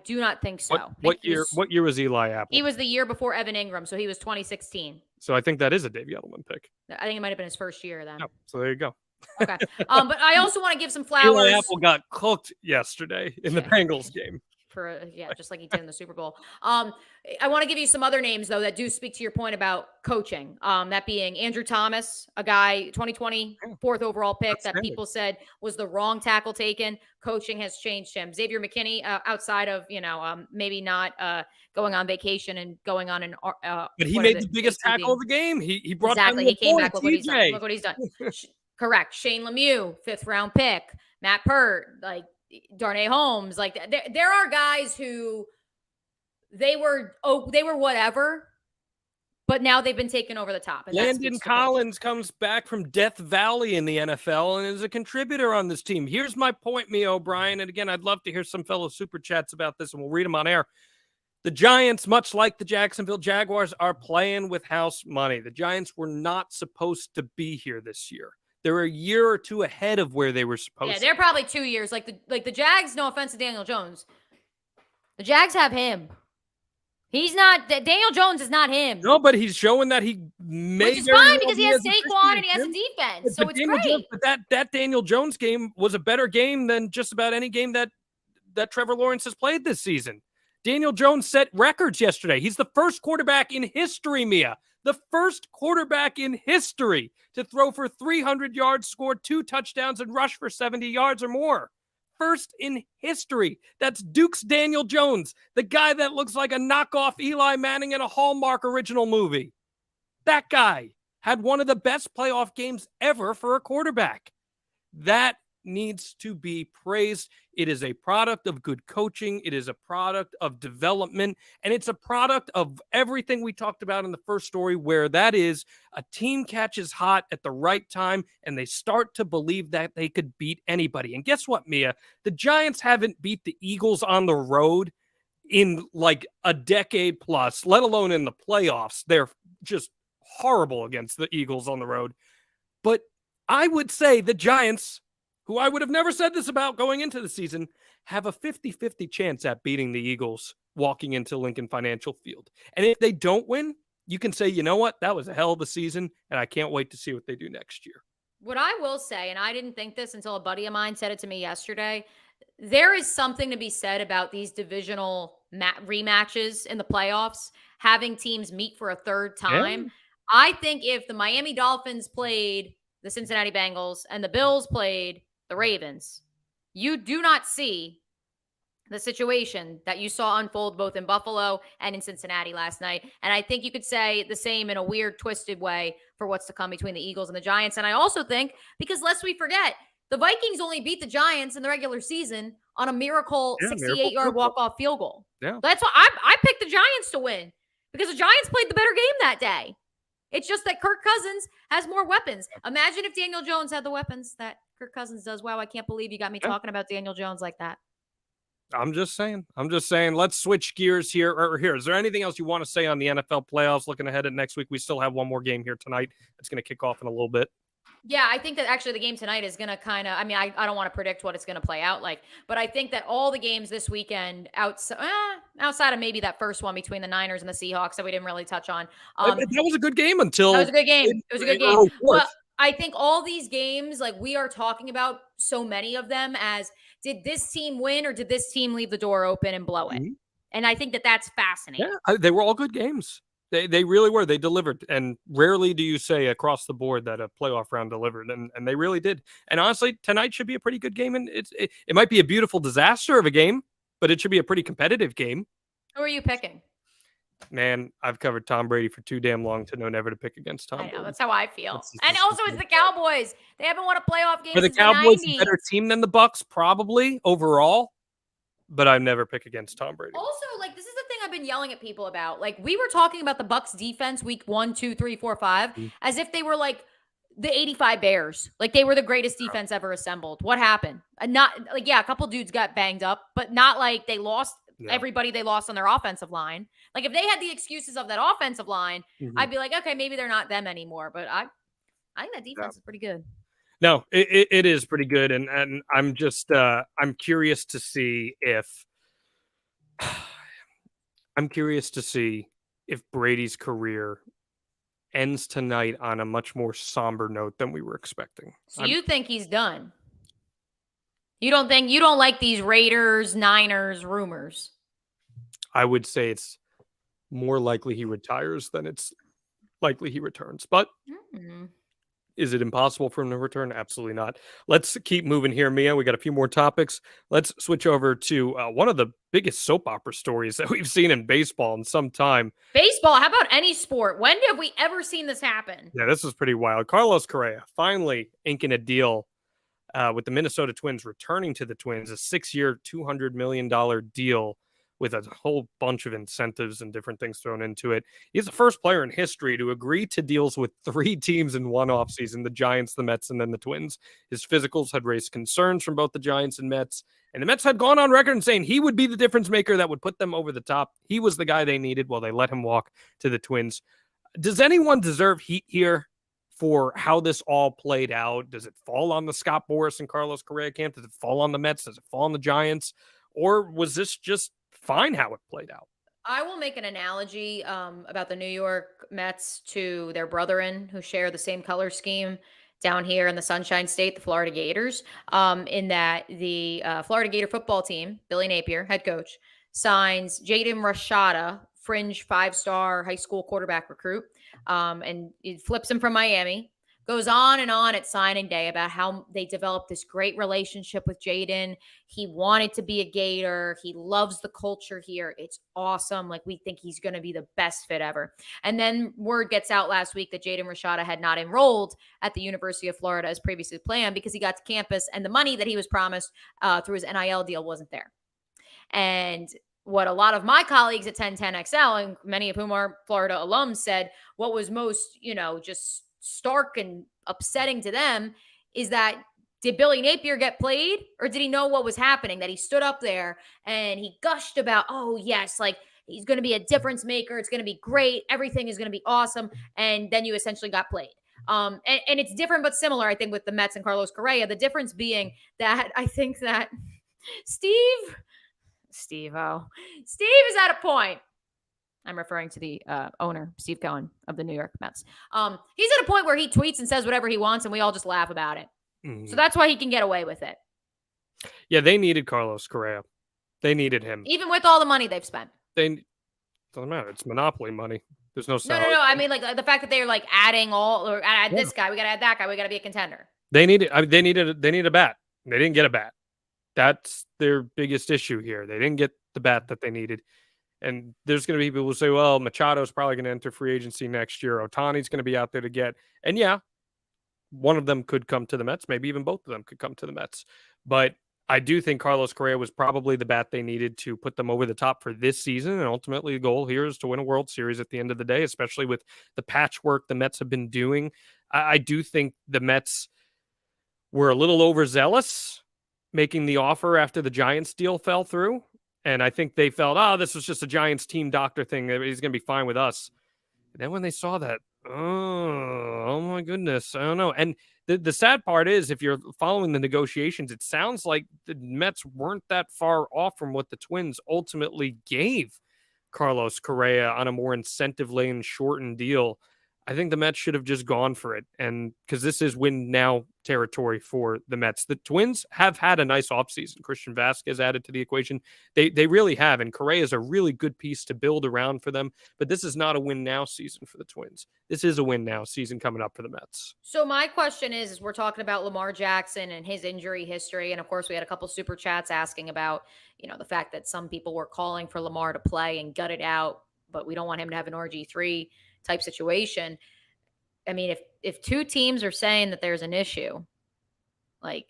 do not think so. What year was Eli Apple? He was the year before Evan Ingram, so he was 2016. So I think that is a Dave Gettleman pick. I think it might have been his first year then. Oh, so there you go. Okay. But I also want to give some flowers. Eli Apple got cooked yesterday in the Bengals game. Just like he did in the Super Bowl. I want to give you some other names, though, that do speak to your point about coaching. That being Andrew Thomas, a guy, 2020 fourth overall pick that people said was the wrong tackle taken. Coaching has changed him. Xavier McKinney, outside of, maybe not going on vacation and going on an but he made the biggest tackle of the game. He brought exactly. He came back. Look what he's done. Correct. Shane Lemieux, 5th round pick. Matt Pert, Darnay Holmes, there are guys who they were whatever, but now they've been taken over the top. And Landon Collins comes back from Death Valley in the NFL and is a contributor on this team. Here's my point, Mia O'Brien. And again, I'd love to hear some fellow super chats about this, and we'll read them on air. The Giants, much like the Jacksonville Jaguars, are playing with house money. The Giants were not supposed to be here this year. They're a year or two ahead of where they were supposed to. Yeah, they're probably 2 years. Like the Jags, no offense to Daniel Jones. The Jags have him. He's not, Daniel Jones is not him. No, but he's showing that he may. Which is fine because he has Saquon and he has a defense. So it's great. But that Daniel Jones game was a better game than just about any game that Trevor Lawrence has played this season. Daniel Jones set records yesterday. He's the first quarterback in history, Mia. The first quarterback in history to throw for 300 yards, score 2 touchdowns, and rush for 70 yards or more. First in history. That's Duke's Daniel Jones, the guy that looks like a knockoff Eli Manning in a Hallmark original movie. That guy had one of the best playoff games ever for a quarterback. That needs to be praised. It is a product of good coaching. It is a product of development. And it's a product of everything we talked about in the first story, where that is a team catches hot at the right time and they start to believe that they could beat anybody. And guess what, Mia? The Giants haven't beat the Eagles on the road in like a decade plus, let alone in the playoffs. They're just horrible against the Eagles on the road. But I would say the Giants, who I would have never said this about going into the season, have a 50-50 chance at beating the Eagles walking into Lincoln Financial Field. And if they don't win, you can say, you know what? That was a hell of a season, and I can't wait to see what they do next year. What I will say, and I didn't think this until a buddy of mine said it to me yesterday, there is something to be said about these divisional rematches in the playoffs, having teams meet for a third time. Yeah. I think if the Miami Dolphins played the Cincinnati Bengals and the Bills played the Ravens, you do not see the situation that you saw unfold both in Buffalo and in Cincinnati last night. And I think you could say the same in a weird, twisted way for what's to come between the Eagles and the Giants. And I also think, because lest we forget, the Vikings only beat the Giants in the regular season on a miracle 68-yard walk-off field goal. Yeah. That's why I picked the Giants to win, because the Giants played the better game that day. It's just that Kirk Cousins has more weapons. Imagine if Daniel Jones had the weapons that Kirk Cousins does. Wow, I can't believe you got me talking about Daniel Jones like that. I'm just saying. Let's switch gears here. Is there anything else you want to say on the NFL playoffs? Looking ahead at next week, we still have one more game here tonight. It's going to kick off in a little bit. Yeah, I think that actually the game tonight is going to kind of, I don't want to predict what it's going to play out like, but I think that all the games this weekend outside of maybe that first one between the Niners and the Seahawks that we didn't really touch on. That was a good game until. That was a good game. It was a good game. But I think all these games, like we are talking about so many of them as, did this team win or did this team leave the door open and blow it? Mm-hmm. And I think that that's fascinating. Yeah, they were all good games. They really were. They delivered. And rarely do you say across the board that a playoff round delivered. And they really did. And honestly, tonight should be a pretty good game. And it might be a beautiful disaster of a game, but it should be a pretty competitive game. Who are you picking? Man, I've covered Tom Brady for too damn long to know never to pick against Tom Brady. That's how I feel. And also, it's the Cowboys. They haven't won a playoff game For the since Cowboys, the 90s. a better team than the Bucks, probably overall. But I've never pick against Tom Brady. Also, like, this is the thing I've been yelling at people about. Like, we were talking about the Bucks defense week 1, 2, 3, 4, 5, as if they were like the 85 Bears. Like, they were the greatest defense ever assembled. What happened? Not like, yeah, a couple dudes got banged up, but not like they lost everybody they lost on their offensive line. Like, if they had the excuses of that offensive line, I'd be like, okay, maybe they're not them anymore. But I think that defense is pretty good. No, it is pretty good. And I'm just I'm curious to see if Brady's career ends tonight on a much more somber note than we were expecting. So you think he's done? You don't like these Raiders, Niners rumors? I would say it's more likely he retires than it's likely he returns. But is it impossible for him to return? Absolutely not. Let's keep moving here, Mia. We got a few more topics. Let's switch over to one of the biggest soap opera stories that we've seen in baseball in some time. Baseball? How about any sport? When have we ever seen this happen? Yeah, this is pretty wild. Carlos Correa finally inking a deal with the Minnesota Twins, returning to the Twins, a 6-year, $200 million deal with a whole bunch of incentives and different things thrown into it. He's the first player in history to agree to deals with 3 teams in one offseason, the Giants, the Mets, and then the Twins. His physicals had raised concerns from both the Giants and Mets, and the Mets had gone on record and saying he would be the difference maker that would put them over the top. He was the guy they needed. Well, they let him walk to the Twins. Does anyone deserve heat here for how this all played out? Does it fall on the Scott Boras and Carlos Correa camp? Does it fall on the Mets? Does it fall on the Giants? Or was this just fine how it played out? I will make an analogy about the New York Mets to their brethren who share the same color scheme down here in the Sunshine State, the Florida Gators, in that the Florida Gator football team, Billy Napier, head coach, signs Jaden Rashada, fringe 5-star high school quarterback recruit, and it flips him from Miami. Goes on and on at signing day about how they developed this great relationship with Jaden. He wanted to be a Gator. He loves the culture here. It's awesome. Like, we think he's going to be the best fit ever. And then word gets out last week that Jaden Rashada had not enrolled at the University of Florida as previously planned because he got to campus and the money that he was promised through his NIL deal wasn't there. And what a lot of my colleagues at 1010XL, and many of whom are Florida alums, said what was most, just stark and upsetting to them is that did Billy Napier get played, or did he know what was happening? That he stood up there and he gushed about, oh yes, like he's going to be a difference maker. It's going to be great. Everything is going to be awesome. And then you essentially got played. And it's different, but similar, I think, with the Mets and Carlos Correa. The difference being that I think that Steve is at a point. I'm referring to the owner, Steve Cohen of the New York Mets. He's at a point where he tweets and says whatever he wants, and we all just laugh about it. So that's why he can get away with it. Yeah, they needed Carlos Correa. They needed him. Even with all the money they've spent. Doesn't matter. It's monopoly money. There's no salary. No. I mean, like the fact that they're like adding add this guy. We got to add that guy. We got to be a contender. They needed a bat. They didn't get a bat. That's their biggest issue here. They didn't get the bat that they needed. And there's going to be people who say, well, Machado's probably going to enter free agency next year. Ohtani's going to be out there to get. And yeah, one of them could come to the Mets. Maybe even both of them could come to the Mets. But I do think Carlos Correa was probably the bat they needed to put them over the top for this season. And ultimately, the goal here is to win a World Series at the end of the day, especially with the patchwork the Mets have been doing. I do think the Mets were a little overzealous making the offer after the Giants deal fell through. And I think they felt, this was just a Giants team doctor thing. He's going to be fine with us. And then when they saw that, oh my goodness, I don't know. And the sad part is, if you're following the negotiations, it sounds like the Mets weren't that far off from what the Twins ultimately gave Carlos Correa on a more incentive-laden, shortened deal. I think the Mets should have just gone for it. And because this is win now territory for the Mets. The Twins have had a nice offseason. Christian Vasquez added to the equation. They really have. And Correa is a really good piece to build around for them. But this is not a win now season for the Twins. This is a win now season coming up for the Mets. So my question is we're talking about Lamar Jackson and his injury history. And of course, we had a couple super chats asking about, the fact that some people were calling for Lamar to play and gut it out, but we don't want him to have an RG3 type situation. I mean, if two teams are saying that there's an issue, like,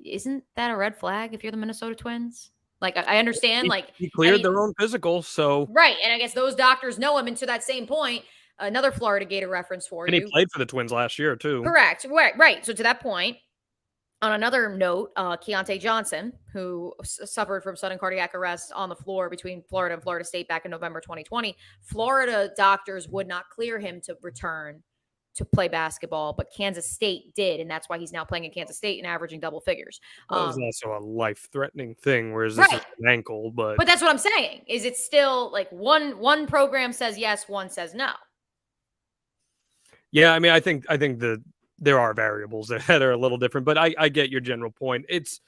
isn't that a red flag if you're the Minnesota Twins? Like, I understand, he cleared their own physical, so right. And I guess those doctors know him. And to that same point, another Florida Gator reference for and you. he played for the Twins last year too. Correct. Right. So to that point, on another note, Keontae Johnson, who suffered from sudden cardiac arrest on the floor between Florida and Florida State back in November 2020, Florida doctors would not clear him to return to play basketball, but Kansas State did, and that's why he's now playing in Kansas State and averaging double figures. That was also a life-threatening thing, whereas this is an ankle. But that's what I'm saying. Is it still like one program says yes, one says no? Yeah, I mean, I think there are variables that are a little different, but I get your general point. It's,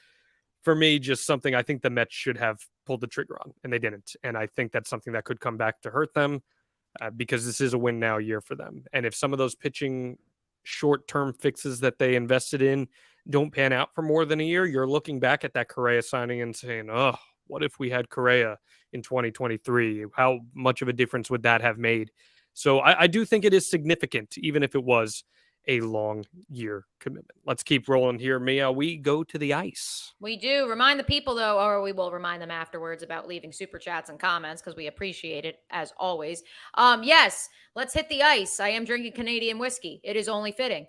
for me, just something I think the Mets should have pulled the trigger on, and they didn't. And I think that's something that could come back to hurt them because this is a win now year for them. And if some of those pitching short-term fixes that they invested in don't pan out for more than a year, you're looking back at that Correa signing and saying, oh, what if we had Correa in 2023? How much of a difference would that have made? So I do think it is significant, even if it was a long year commitment. Let's keep rolling here, Mia. We go to the ice. We do. Remind the people, though, or we will remind them afterwards about leaving super chats and comments because we appreciate it as always. Yes, let's hit the ice. I am drinking Canadian whiskey. It is only fitting.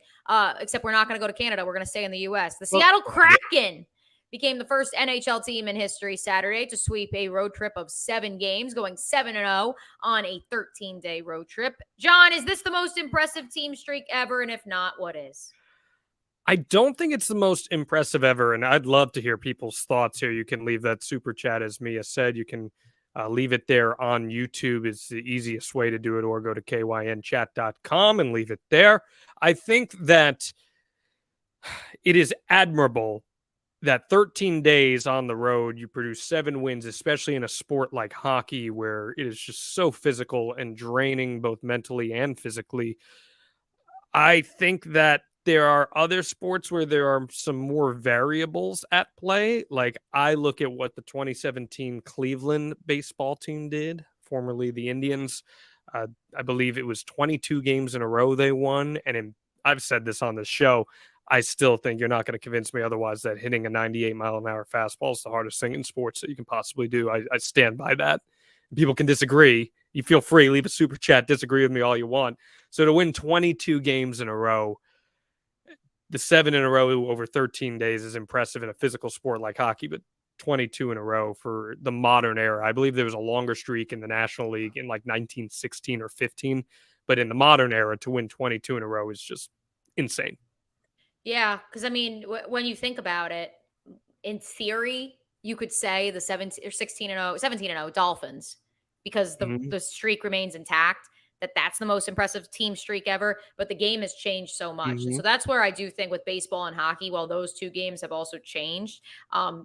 Except we're not going to go to Canada. We're going to stay in the U.S. The Seattle Kraken became the first NHL team in history Saturday to sweep a road trip of 7 games, going 7-0 on a 13-day road trip. John, is this the most impressive team streak ever? And if not, what is? I don't think it's the most impressive ever, and I'd love to hear people's thoughts here. You can leave that super chat, as Mia said. You can leave it there on YouTube. It's the easiest way to do it, or go to kynchat.com and leave it there. I think that it is admirable that 13 days on the road, you produce 7 wins, especially in a sport like hockey, where it is just so physical and draining both mentally and physically. I think that there are other sports where there are some more variables at play. Like, I look at what the 2017 Cleveland baseball team did, formerly the Indians. I believe it was 22 games in a row they won. And I've said this on the show, I still think you're not going to convince me otherwise that hitting a 98-mile-an-hour fastball is the hardest thing in sports that you can possibly do. I stand by that. People can disagree. You feel free. Leave a super chat. Disagree with me all you want. So to win 22 games in a row, the 7 in a row over 13 days is impressive in a physical sport like hockey, but 22 in a row for the modern era. I believe there was a longer streak in the National League in like 1916 or 15, but in the modern era to win 22 in a row is just insane. Yeah, because I mean, when you think about it, in theory, you could say the 17-0 Dolphins, because the streak remains intact, that's the most impressive team streak ever. But the game has changed so much. And so that's where I do think with baseball and hockey, while those two games have also changed,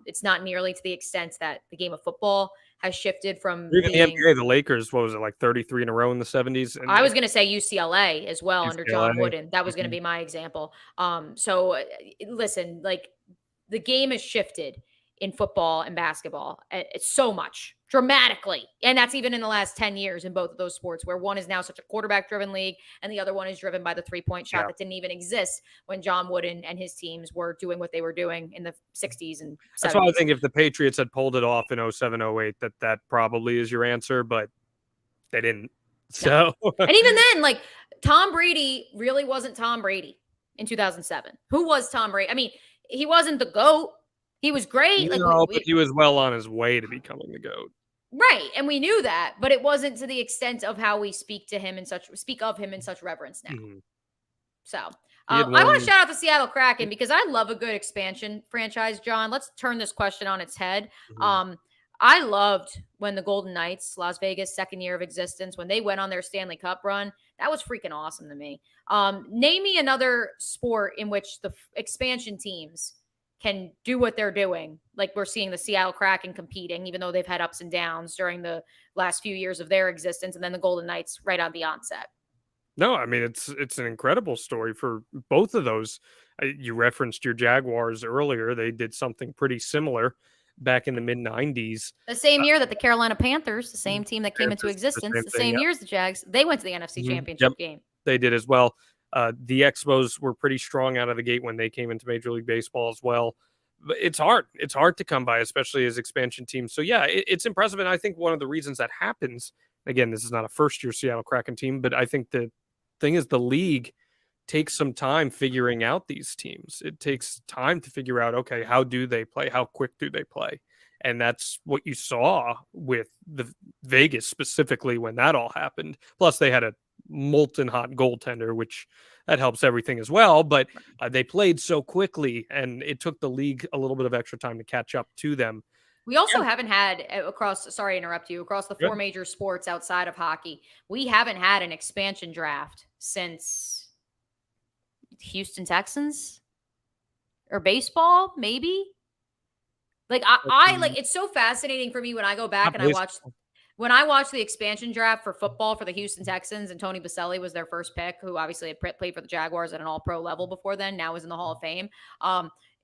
it's not nearly to the extent that the game of football has shifted from even the NBA. The Lakers, what was it, like 33 in a row in the 70s? And I was going to say UCLA as well under John Wooden. That was going to be my example. So listen, like, the game has shifted in football and basketball. It's so much dramatically. And that's even in the last 10 years in both of those sports, where one is now such a quarterback driven league and the other one is driven by the 3-point shot that didn't even exist when John Wooden and his teams were doing what they were doing in the 60s and 70s. That's why I think if the Patriots had pulled it off in 07-08, that probably is your answer, but they didn't. So, and even then, like, Tom Brady really wasn't Tom Brady in 2007. Who was Tom Brady? I mean, he wasn't the GOAT. He was great. But he was well on his way to becoming the GOAT. Right. And we knew that, but it wasn't to the extent of how we speak of him in such reverence now. So I want to shout out the Seattle Kraken because I love a good expansion franchise, John. Let's turn this question on its head. I loved when the Golden Knights, Las Vegas, second year of existence, when they went on their Stanley Cup run. That was freaking awesome to me. Name me another sport in which the expansion teams can do what they're doing. Like we're seeing the Seattle Kraken competing, even though they've had ups and downs during the last few years of their existence, and then the Golden Knights right on the onset. No, I mean it's an incredible story for both of those. You referenced your Jaguars earlier; they did something pretty similar back in the mid '90s. The same year that the Carolina Panthers, the same team that came into Panthers, existence, the thing, same yep. year as the Jags, they went to the NFC Championship Yep, game. they did as well. The Expos were pretty strong out of the gate when they came into Major League Baseball as well. But it's hard. It's hard to come by, especially as expansion teams. So yeah, it's impressive, and I think one of the reasons that happens. Again, this is not a first-year Seattle Kraken team, but I think the thing is the league takes some time figuring out these teams. It takes time to figure out, okay, how do they play? How quick do they play? And that's what you saw with the Vegas specifically when that all happened. Plus, they had a molten hot goaltender, which that helps everything as well. But they played so quickly, and it took the league a little bit of extra time to catch up to them. We also haven't had sorry to interrupt you, across the four major sports outside of hockey, we haven't had an expansion draft since Houston Texans or baseball, maybe. Like I like, it's so fascinating for me when I go back and I watch the expansion draft for football for the Houston Texans, and Tony Baselli was their first pick, who obviously had played for the Jaguars at an all-pro level before then, now is in the Hall of Fame.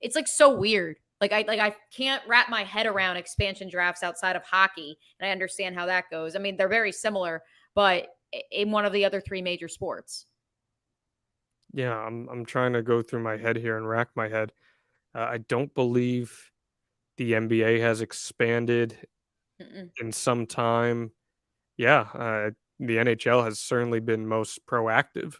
It's like so weird. I can't wrap my head around expansion drafts outside of hockey, and I understand how that goes. I mean, they're very similar, but in one of the other three major sports. Yeah, I'm trying to go through my head here and rack my head. I don't believe the NBA has expanded in some time. Yeah, the NHL has certainly been most proactive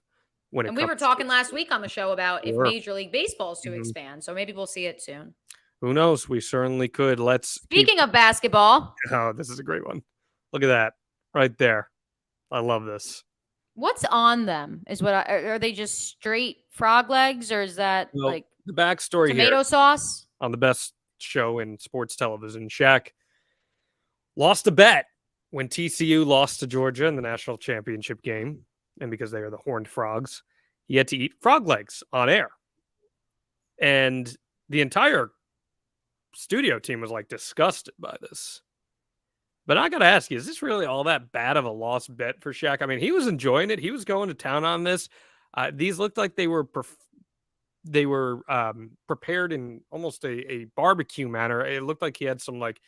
when it and comes. We were talking last week on the show about if Sure. Major League Baseball is to expand, so maybe we'll see it soon. Who knows? We certainly could. Speaking of basketball. Oh, this is a great one. Look at that right there. I love this. What's on them? Are they just straight frog legs, or is that like the backstory tomato sauce? On the best show in sports television, Shaq lost a bet when TCU lost to Georgia in the national championship game, and because they are the Horned Frogs, he had to eat frog legs on air. And the entire studio team was like disgusted by this. But I got to ask you, is this really all that bad of a lost bet for Shaq? I mean, he was enjoying it. He was going to town on this. These looked like they were prepared in almost a barbecue manner. It looked like he had some like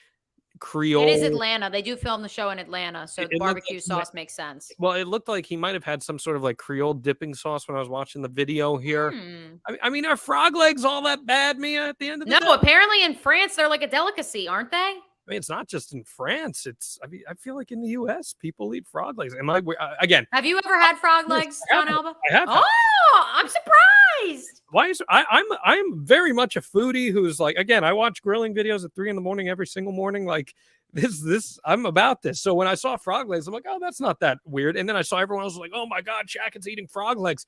Creole. It is Atlanta. They do film the show in Atlanta, so the barbecue sauce makes sense. Well, it looked like he might have had some sort of like Creole dipping sauce when I was watching the video here. I mean, are frog legs all that bad, Mia, at the end of the day? No, apparently in France, they're like a delicacy, aren't they? I mean, it's not just in France. I feel like in the U.S., people eat frog legs. Am I again? Have you ever had frog legs, John Alba? I have. Oh, I'm surprised. Why is I'm very much a foodie who's like, again, I watch grilling videos at 3 a.m. every single morning. Like this, I'm about this. So when I saw frog legs, I'm like, oh, that's not that weird. And then I saw everyone else was like, oh my God, Shaq is eating frog legs.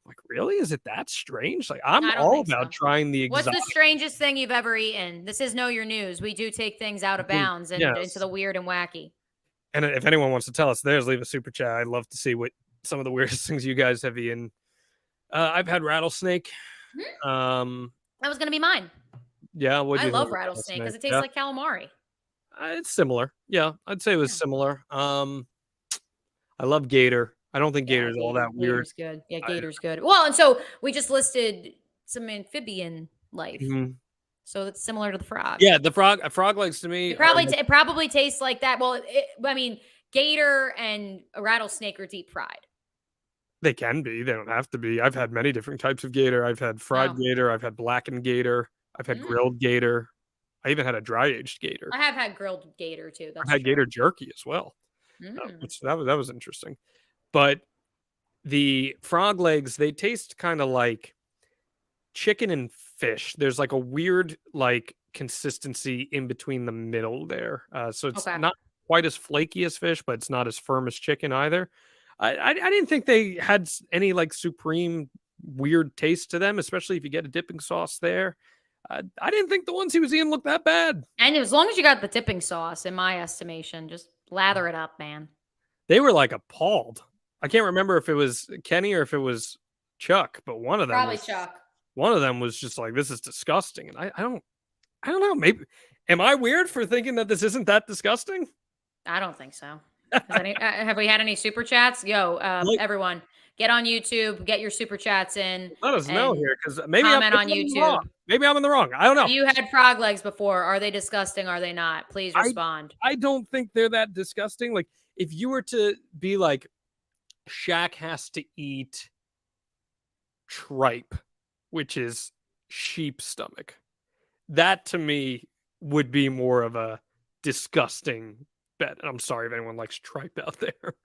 Like, really? Is it that strange? Like, I'm all about trying the exotic. What's the strangest thing you've ever eaten? This is Know Your News. We do take things out of bounds and into the weird and wacky. And if anyone wants to tell us theirs, leave a super chat. I'd love to see what some of the weirdest things you guys have eaten. I've had rattlesnake. That was going to be mine. Yeah. I love rattlesnake because it tastes like calamari. It's similar. Yeah. I'd say it was similar. I love gator. I don't think gator's all that weird. Gator's good. Yeah, gator's good. Well, and so we just listed some amphibian life. So it's similar to the frog. Yeah, frog legs to me. It probably tastes like that. Well, I mean, gator and a rattlesnake are deep fried. They can be. They don't have to be. I've had many different types of gator. I've had fried gator. I've had blackened gator. I've had grilled gator. I even had a dry aged gator. I have had grilled gator too. I've had gator jerky as well. That was interesting. But the frog legs, they taste kind of like chicken and fish. There's like a weird like consistency in between the middle there. So it's not quite as flaky as fish, but it's not as firm as chicken either. I didn't think they had any like supreme weird taste to them, especially if you get a dipping sauce there. I didn't think the ones he was in looked that bad. And as long as you got the tipping sauce, in my estimation, just lather it up, man. They were like appalled. I can't remember if it was Kenny or if it was Chuck, but one of them Probably was, Chuck. One of them was just like, this is disgusting. And I don't know. Maybe, am I weird for thinking that this isn't that disgusting? I don't think so. Have we had any super chats? Yo, everyone, get on YouTube, get your super chats in. Let us know here, because maybe comment on YouTube. Maybe I'm in the wrong. I don't know. Have you had frog legs before? Are they disgusting? Are they not? Please respond. I don't think they're that disgusting. Like, if you were to be like, Shaq has to eat tripe, which is sheep stomach, that to me would be more of a disgusting bet. I'm sorry if anyone likes tripe out there,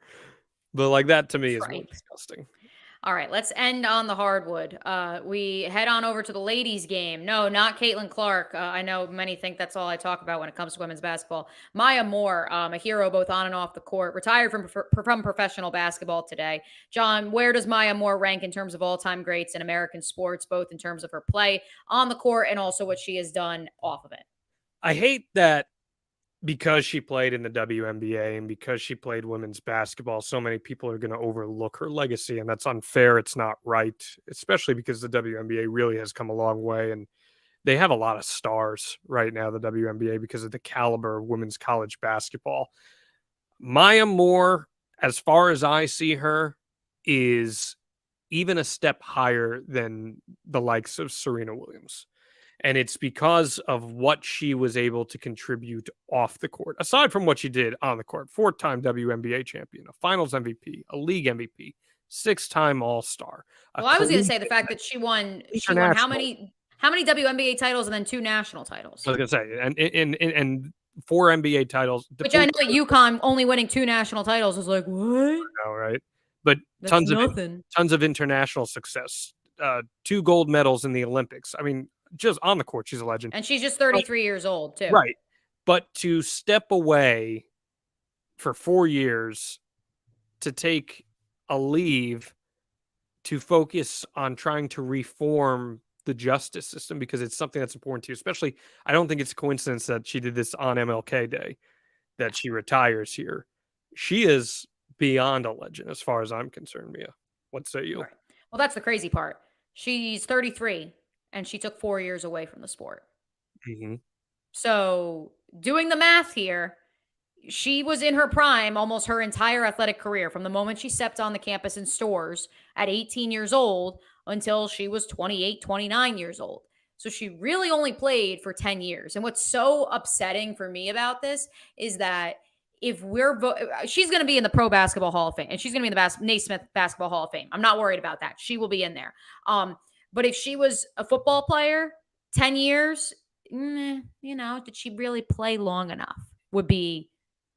but like that to me is more disgusting. All right, let's end on the hardwood. We head on over to the ladies' game. No, not Caitlin Clark. I know many think that's all I talk about when it comes to women's basketball. Maya Moore, a hero both on and off the court, retired from professional basketball today. John, where does Maya Moore rank in terms of all-time greats in American sports, both in terms of her play on the court and also what she has done off of it? I hate that because she played in the WNBA and because she played women's basketball, so many people are going to overlook her legacy, and that's unfair. It's not right, especially because the WNBA really has come a long way, and they have a lot of stars right now, the WNBA, because of the caliber of women's college basketball. Maya Moore, as far as I see her, is even a step higher than the likes of Serena Williams. And it's because of what she was able to contribute off the court, aside from what she did on the court. 4-time WNBA champion, a finals MVP, a league MVP, 6-time All-Star. Well, I was going to say the fact that she won how many WNBA titles and then 2 national titles? I was going to say, and 4 NBA titles. Which I know at UConn only winning 2 national titles was like, what? All right. But that's tons of international success. 2 gold medals in the Olympics. I mean, just on the court, she's a legend. And she's just 33 years old, too. Right. But to step away for 4 years, to take a leave, to focus on trying to reform the justice system, because it's something that's important to you. Especially, I don't think it's a coincidence that she did this on MLK Day, that she retires here. She is beyond a legend as far as I'm concerned, Mia. What say you? Right. Well, that's the crazy part. She's 33. And she took 4 years away from the sport. Mm-hmm. So doing the math here, she was in her prime almost her entire athletic career, from the moment she stepped on the campus in Stores at 18 years old until she was 28, 29 years old. So she really only played for 10 years. And what's so upsetting for me about this is that if she's going to be in the Pro Basketball Hall of Fame, and she's going to be in the Naismith Basketball Hall of Fame. I'm not worried about that. She will be in there. But if she was a football player, 10 years, did she really play long enough would be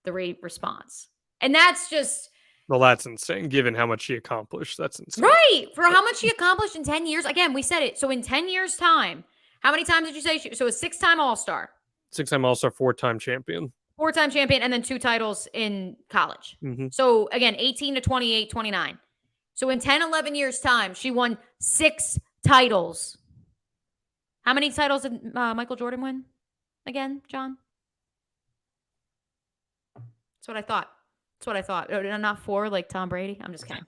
the response. And that's just... Well, that's insane, given how much she accomplished. That's insane. Right. For how much she accomplished in 10 years. Again, we said it. So in 10 years' time, how many times did you say? So a 6-time All-Star. 6-time All-Star, 4-time champion. 4-time champion, and then 2 titles in college. Mm-hmm. So again, 18 to 28, 29. So in 10, 11 years' time, she won 6 titles. How many titles did Michael Jordan win again, John? That's what I thought. Not 4 like Tom Brady. I'm just kidding.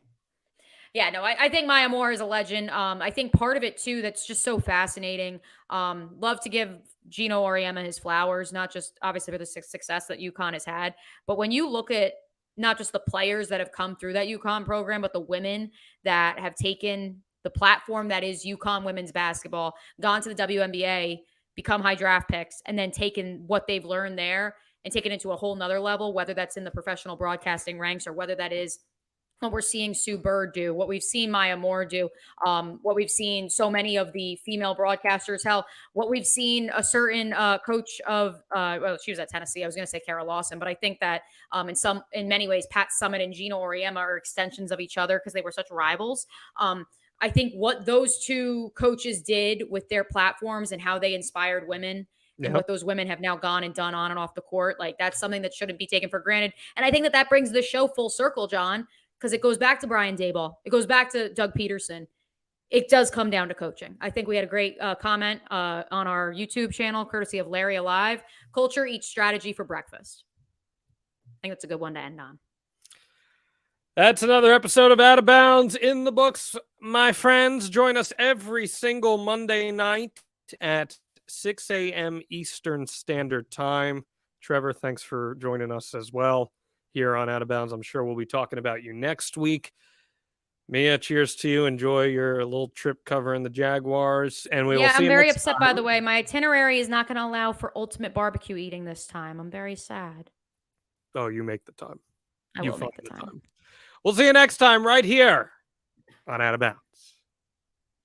Yeah, no, I think Maya Moore is a legend. I think part of it, too, that's just so fascinating. Love to give Gino Auriemma his flowers, not just obviously for the success that UConn has had, but when you look at not just the players that have come through that UConn program, but the women that have taken the platform that is UConn women's basketball, gone to the WNBA, become high draft picks, and then taken what they've learned there and taken it to a whole nother level, whether that's in the professional broadcasting ranks or whether that is what we're seeing Sue Bird do, what we've seen Maya Moore do, what we've seen so many of the female broadcasters, hell, what we've seen a certain coach of, she was at Tennessee. I was going to say Kara Lawson, but I think that in many ways, Pat Summitt and Gino Auriemma are extensions of each other because they were such rivals. I think what those 2 coaches did with their platforms and how they inspired women and what those women have now gone and done on and off the court, like that's something that shouldn't be taken for granted. And I think that brings the show full circle, John, because it goes back to Brian Daboll. It goes back to Doug Peterson. it does come down to coaching. I think we had a great comment on our YouTube channel, courtesy of Larry Alive. Culture eats strategy for breakfast. I think that's a good one to end on. That's another episode of Out of Bounds in the books, my friends. Join us every single Monday night at 6 a.m. Eastern Standard Time. Trevor, thanks for joining us as well here on Out of Bounds. I'm sure we'll be talking about you next week. Mia, cheers to you. Enjoy your little trip covering the Jaguars. And we will see I'm you very next upset, time. by the way. My itinerary is not going to allow for ultimate barbecue eating this time. I'm very sad. Oh, you make the time. I will make the time. We'll see you next time right here on Out of Bounds.